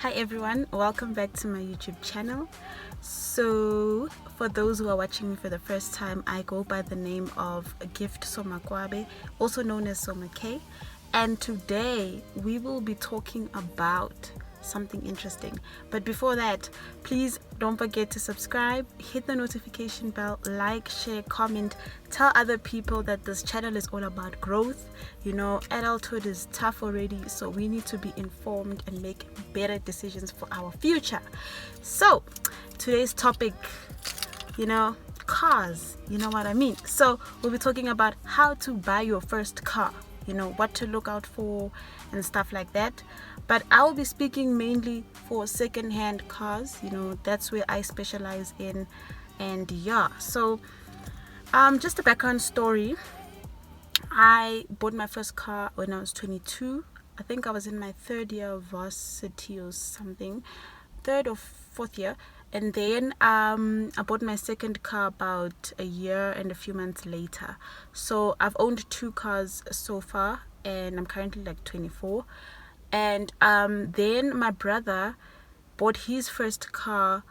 Hi everyone, welcome back to my YouTube channel. So for those who are watching me for the first time, I go by the name of Gift Somakwabe, also known as Soma K, and today we will be talking about something interesting. But before that, please don't forget to subscribe, hit the notification bell, like, share, comment, tell other people that this channel is all about growth. You know, adulthood is tough already, so we need to be informed and make better decisions for our future. So today's topic, cars, you know what I mean. So we'll be talking about how to buy your first car, what to look out for and stuff like that. But I will be speaking mainly for second-hand cars. That's where I specialize in. And yeah, so just a background story. I bought my first car when I was 22. I think I was in my third year of varsity or something, third or fourth year. And then I bought my second car about a year and a few months later. So I've owned two cars so far, and I'm currently like 24. And then my brother bought his first car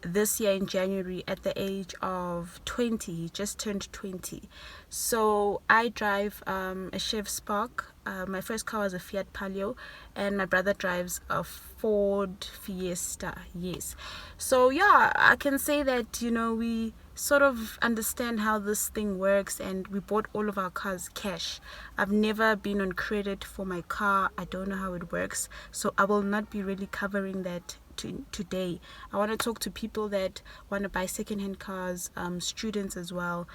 this year in January at the age of 20. He just turned 20. So I drive a Chev Spark. My first car was a Fiat Palio, and my brother drives a Ford Fiesta. Yes. So yeah, I can say that we sort of understand how this thing works, and we bought all of our cars cash. I've never been on credit for my car. I don't know how it works, so I will not be really covering that today. I want to talk to people that want to buy second-hand cars, students as well.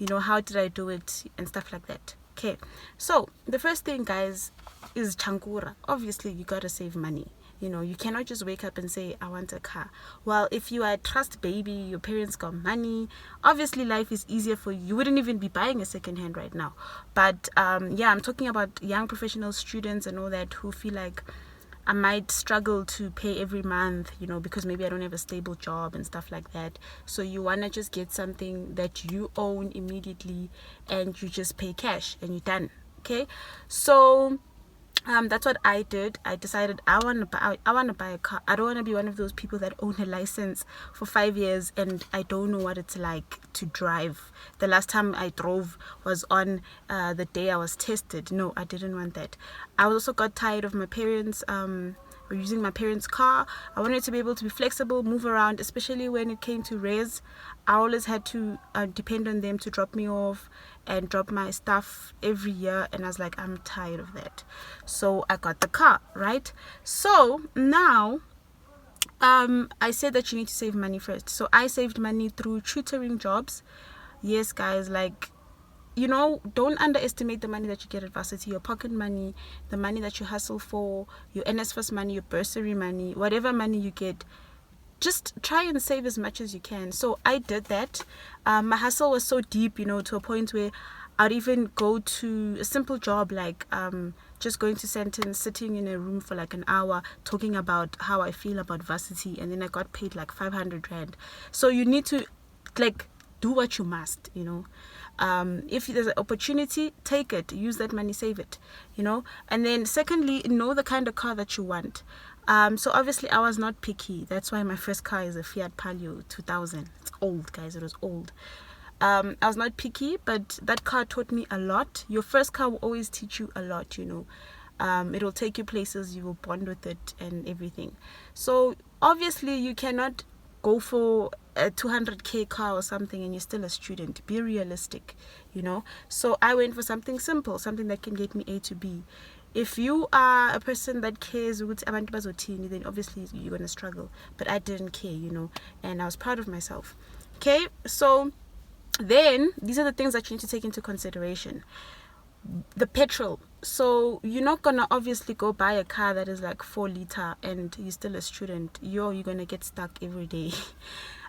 How did I do it and stuff like that. Okay, so the first thing, guys, is chankura. Obviously you gotta save money. You cannot just wake up and say I want a car. Well, if you are a trust baby, your parents got money, obviously life is easier for you. You wouldn't even be buying a second hand right now. But yeah, I'm talking about young professional students and all that who feel like I might struggle to pay every month, because maybe I don't have a stable job and stuff like that. So you want to just get something that you own immediately, and you just pay cash and you're done. Okay, so that's what I did. I decided I want to buy a car. I don't want to be one of those people that own a license for 5 years and I don't know what it's like to drive. The last time I drove was on the day I was tested. No, I didn't want that. I also got tired of my parents using my parents' car. I wanted to be able to be flexible, move around, especially when it came to res. I always had to depend on them to drop me off and drop my stuff every year, and I was like, I'm tired of that. So I got the car, right? So now I said that you need to save money first. So I saved money through tutoring jobs. Yes, guys, like, don't underestimate the money that you get at varsity, your pocket money, the money that you hustle for, your NSFAS money, your bursary money, whatever money you get. Just try and save as much as you can. So I did that. My hustle was so deep, to a point where I'd even go to a simple job like just going to Sandton, sitting in a room for like an hour, talking about how I feel about varsity, and then I got paid like 500 rand. So you need to do what you must, if there's an opportunity, take it, use that money, save it, and then secondly, know the kind of car that you want. So obviously I was not picky. That's why my first car is a Fiat Palio 2000. It's old, guys. It was old. I was not picky, but that car taught me a lot. Your first car will always teach you a lot, it will take you places, you will bond with it and everything. So obviously you cannot go for a 200k car or something and you're still a student. Be realistic, so I went for something simple, something that can get me A to B. If you are a person that cares with abantu bazothini, then obviously you're going to struggle, but I didn't care, and I was proud of myself. Okay, so then these are the things that you need to take into consideration. The petrol. So you're not gonna obviously go buy a car that is like 4 liter and you're still a student. You're gonna get stuck every day.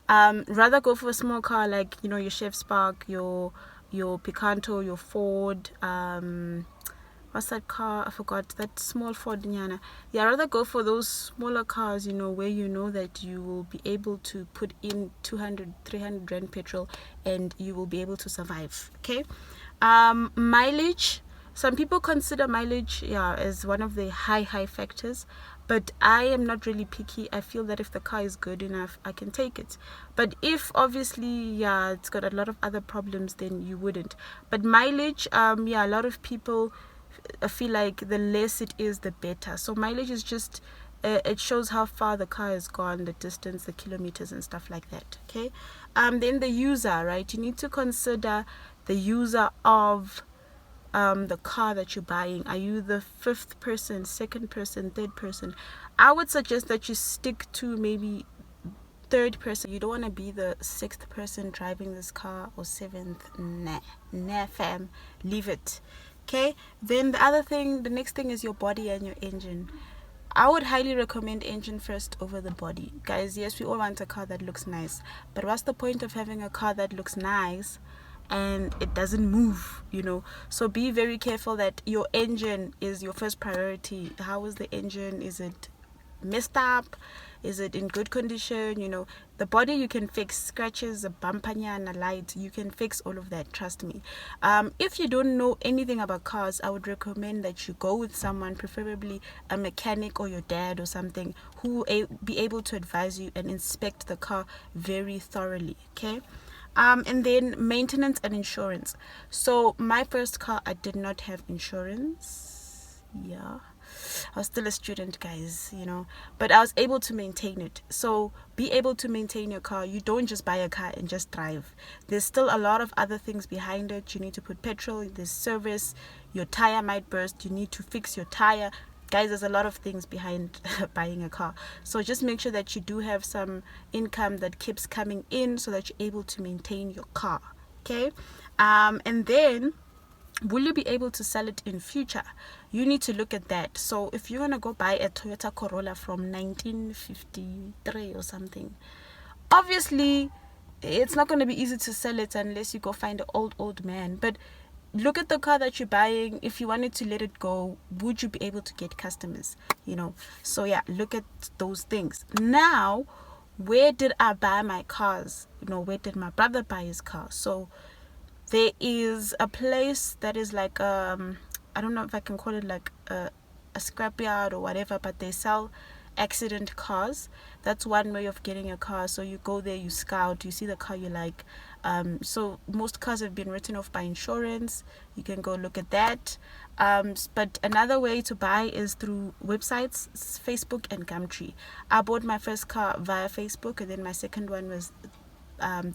Rather go for a small car like your Chev Spark, your Picanto, your Ford, what's that car? I forgot. That small Ford Nyana. Yeah, rather go for those smaller cars, where that you will be able to put in 200, 300 rand petrol and you will be able to survive. Okay. Mileage. Some people consider mileage, yeah, as one of the high factors, but I am not really picky. I feel that if the car is good enough, I can take it. But if obviously, yeah, it's got a lot of other problems, then you wouldn't. But mileage, yeah, a lot of people feel like the less it is, the better. So mileage is just it shows how far the car has gone, the distance, the kilometers and stuff like that. Okay. Then the user, right? You need to consider the user of the car that you're buying. Are you the fifth person, second person, third person? I would suggest that you stick to maybe third person. You don't want to be the sixth person driving this car, or seventh. Nah fam, leave it. Okay. Then the next thing is your body and your engine. I would highly recommend engine first over the body. Guys, yes, we all want a car that looks nice, but what's the point of having a car that looks nice and it doesn't move, So be very careful that your engine is your first priority. How is the engine? Is it messed up? Is it in good condition? The body you can fix, scratches, a bumper and a light, you can fix all of that, trust me. If you don't know anything about cars, I would recommend that you go with someone, preferably a mechanic or your dad or something, who will be able to advise you and inspect the car very thoroughly. Okay. And then maintenance and insurance. So my first car, I did not have insurance. Yeah, I was still a student, guys, but I was able to maintain it. So be able to maintain your car. You don't just buy a car and just drive. There's still a lot of other things behind it. You need to put petrol, there's service, your tire might burst, you need to fix your tire. Guys, there's a lot of things behind buying a car. So just make sure that you do have some income that keeps coming in so that you're able to maintain your car. Okay. And then, will you be able to sell it in future? You need to look at that. So if you're going to go buy a Toyota Corolla from 1953 or something, obviously it's not going to be easy to sell it unless you go find an old man. But look at the car that you're buying. If you wanted to let it go, would you be able to get customers? So yeah, look at those things. Now, where did I buy my cars? Where did my brother buy his car? So there is a place that is like I don't know if I can call it like a scrapyard or whatever, but they sell accident cars. That's one way of getting a car. So you go there, you scout, you see the car you like. So most cars have been written off by insurance. You can go look at that. But another way to buy is through websites, Facebook and Gumtree. I bought my first car via Facebook, and then my second one was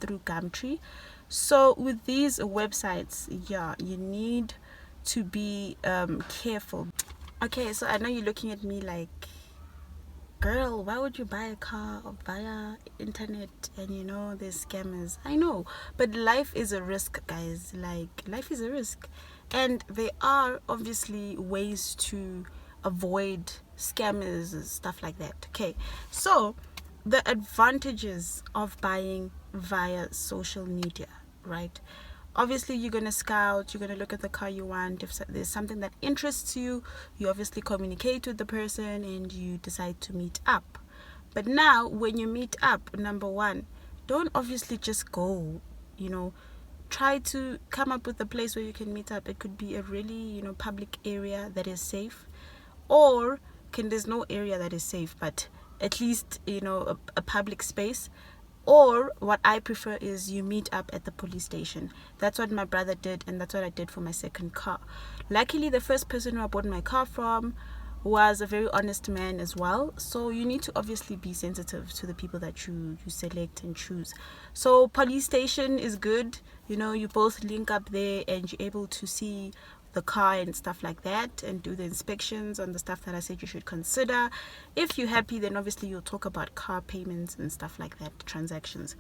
through Gumtree. So with these websites, yeah, you need to be careful. Okay, so I know you're looking at me like, girl, why would you buy a car via internet and there's scammers? I know, but life is a risk, guys. Like, life is a risk, and there are obviously ways to avoid scammers and stuff like that. Okay, so the advantages of buying via social media, right? Obviously, you're going to scout, you're going to look at the car you want. If there's something that interests you, you obviously communicate with the person and you decide to meet up. But now, when you meet up, number one, don't obviously just go, try to come up with a place where you can meet up. It could be a really, public area that is safe, or there's no area that is safe, but at least, a public space. Or what I prefer is you meet up at the police station. That's what my brother did, and that's what I did for my second car. Luckily, the first person who I bought my car from was a very honest man as well. So you need to obviously be sensitive to the people that you select and choose. So police station is good. You both link up there and you're able to see the car and stuff like that, and do the inspections on the stuff that I said you should consider. If you're happy, then obviously you'll talk about car payments and stuff like that, transactions.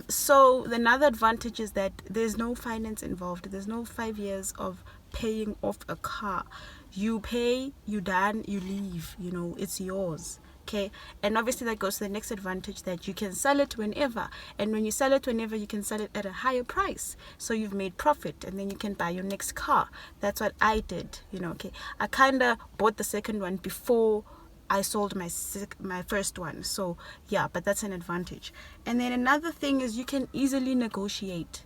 So another advantage is that there's no finance involved. There's no 5 years of paying off a car. You pay, you done, you leave, it's yours. Okay, and obviously that goes to the next advantage, that you can sell it whenever, and when you sell it whenever, you can sell it at a higher price, so you've made profit, and then you can buy your next car. That's what I did. Okay, I kind of bought the second one before I sold my first one. So yeah, but that's an advantage. And then another thing is you can easily negotiate.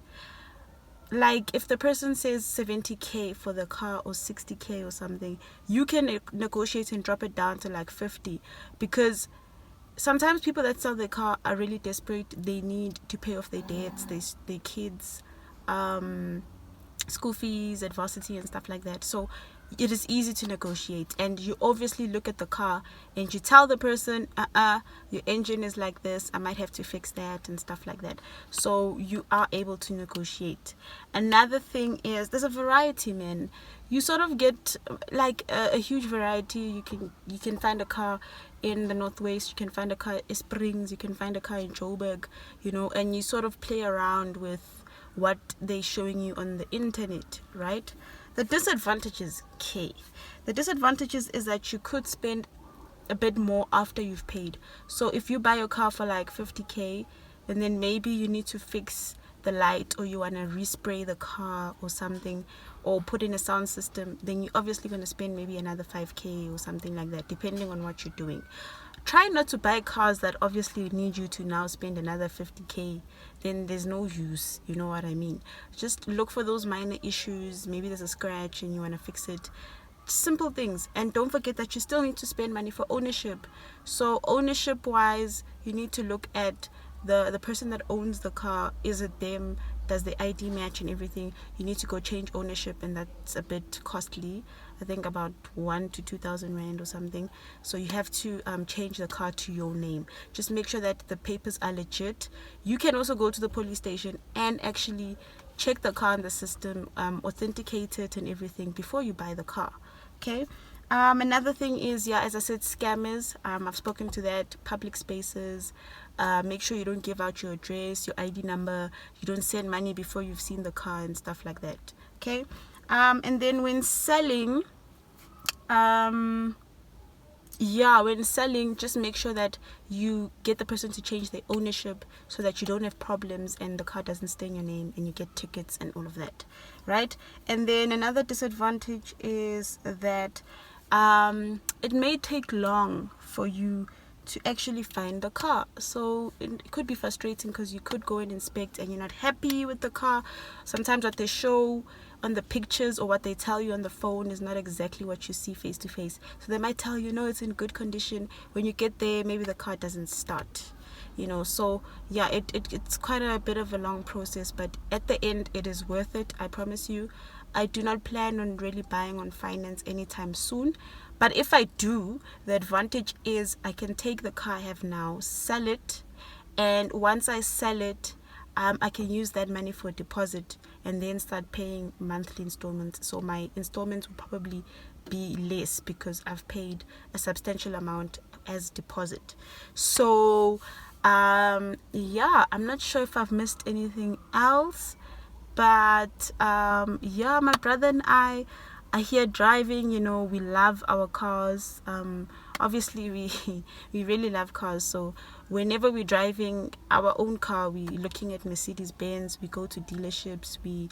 like if the person says 70k for the car or 60k or something, you can negotiate and drop it down to like 50, because sometimes people that sell their car are really desperate. They need to pay off their debts, their kids, school fees, adversity, and stuff like that. So it is easy to negotiate, and you obviously look at the car and you tell the person, your engine is like this, I might have to fix that and stuff like that. So you are able to negotiate. Another thing is there's a variety, man. You sort of get like a huge variety. You can find a car in the Northwest, you can find a car in Springs, you can find a car in Joburg, and you sort of play around with what they're showing you on the internet, right? The disadvantages, the disadvantages is that you could spend a bit more after you've paid. So if you buy your car for like 50k, and then maybe you need to fix the light, or you want to respray the car or something, or put in a sound system, then you're obviously going to spend maybe another 5k or something like that, depending on what you're doing. Try not to buy cars that obviously need you to now spend another 50k. Then there's no use, you know what I mean? Just look for those minor issues. Maybe there's a scratch and you want to fix it. Simple things. And don't forget that you still need to spend money for ownership. So ownership wise, you need to look at the person that owns the car. Is it them? Does the ID match and everything? You need to go change ownership, and that's a bit costly. I think about 1,000 to 2,000 rand or something. So you have to change the car to your name. Just make sure that the papers are legit. You can also go to the police station and actually check the car in the system, authenticate it and everything before you buy the car. Okay. Another thing is, as I said, scammers. I've spoken to that. Public spaces. Make sure you don't give out your address, your ID number. You don't send money before you've seen the car and stuff like that. Okay. And then when selling, when selling, just make sure that you get the person to change their ownership so that you don't have problems and the car doesn't stay in your name and you get tickets and all of that, right? And then another disadvantage is that it may take long for you to actually find the car. So it could be frustrating because you could go and inspect and you're not happy with the car. Sometimes what they show on the pictures or what they tell you on the phone is not exactly what you see face to face. So they might tell you, no, it's in good condition. When you get there, maybe the car doesn't start. So it's quite a bit of a long process, but at the end it is worth it, I promise you. I do not plan on really buying on finance anytime soon, but if I do, the advantage is I can take the car I have now, sell it, and once I sell it, I can use that money for a deposit and then start paying monthly installments. So my installments will probably be less because I've paid a substantial amount as deposit. So I'm not sure if I've missed anything else, but my brother and I are here driving. We love our cars. Obviously we really love cars, so whenever we're driving our own car, we're looking at Mercedes-Benz. We go to dealerships, we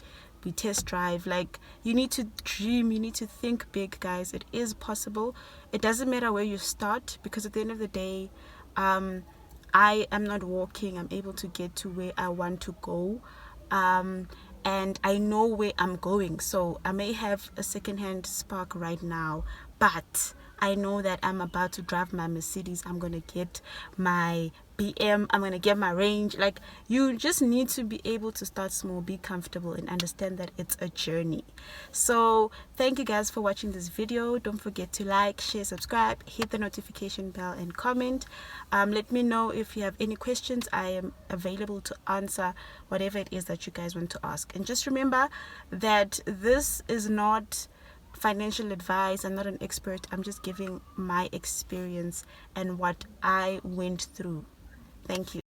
test drive. Like, you need to dream, you need to think big, guys. It is possible. It doesn't matter where you start, because at the end of the day, I am not walking. I'm able to get to where I want to go, and I know where I'm going. So I may have a secondhand Spark right now, but I know that I'm about to drive my Mercedes. I'm going to get my BM. I'm going to get my range. Like, you just need to be able to start small, be comfortable, and understand that it's a journey. So thank you guys for watching this video. Don't forget to like, share, subscribe, hit the notification bell, and comment. Let me know if you have any questions. I am available to answer whatever it is that you guys want to ask. And just remember that this is not financial advice. I'm not an expert. I'm just giving my experience and what I went through. Thank you.